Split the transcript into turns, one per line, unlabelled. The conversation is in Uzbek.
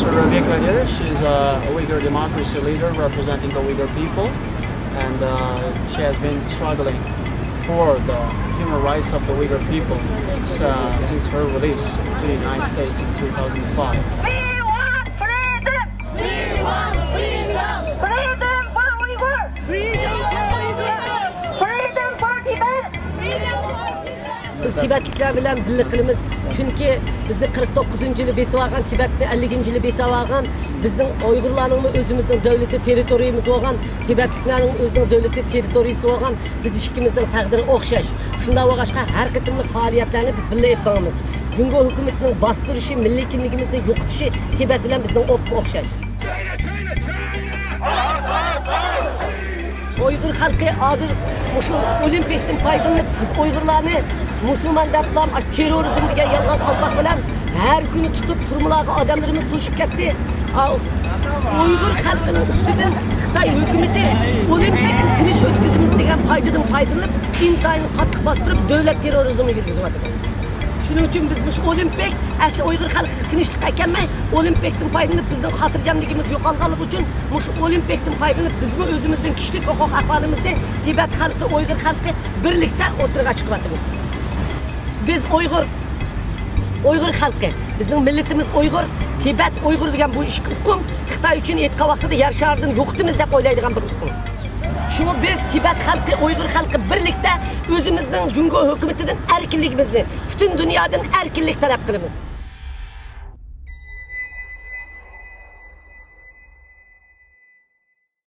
Professor Rebecca Lier. She's a Uyghur democracy leader representing the Uyghur people, and she has been struggling for the human rights of the Uyghur people since her release to the United States in 2005.
We want freedom! We want freedom! Freedom for Uyghur! Freedom for Uyghur! Freedom for Tibet! Freedom for Tibet!
Biz Tibetlikler bilen birlik qilamiz. Çünkü bizni 49-yılı besib algan, Tibetni 50-yılı besib algan, bizning Uyg'urlarning o'zimizning davlatli territoriyamiz bo'lgan, Tibetliklarning o'zining davlatli territoriyasi bo'lgan, biz ikkimizning taqdiri o'xshash. Shunda bo'lg'achqa har qatımlıq faoliyatlarni biz birga olib boramiz. Jungo hukumatining bostirishi, milliy kimligimizni yo'qotishi Tibet bilan bizning o'xshash. Uyghur xalqi hozir shu olimpiyatdan foydalanib, biz Uyg'urlarni musulmon deblam terrorizm degan yolg'on qalpoq bilan har kuni tutib turmalarga odamlarimiz to'shib ketdi. Uyg'ur xalqining ustidan Xitoy hukumati olimpiyatni tinch o'tkazamiz degan foydadan foydalanib, intayin qattiq bostirib davlat terrorizmiga yurgizyapti. Shuning uchun biz bu olimpiyat asli Uyg'ur xalqiga tinchlik ekanmay, olimpiyatdan foydalanib bizning xotirjamligimiz yo'qolganligi uchun shu olimpiyatdan foydalanib bizning o'zimizning kishilik huquq ahvolimizni Tibet xalqi, Uyg'ur xalqi birlikda o'tirg'a chiqyapmiz. Biz Uyg'ur xalqi, bizning millatimiz Uyg'ur, Tibet Uyg'ur degan bu ikki hukm Xitoy uchun aytgan vaqtida yer sharidan yo'qitimiz deb o'ylaydigan bir hukm. Şunu biz Tibet xalqi, Uyg'ur xalqi birlikda o'zimizning Jungo hukumatidan erkinligimizni, butun dunyodan erkinlik talab qilamiz.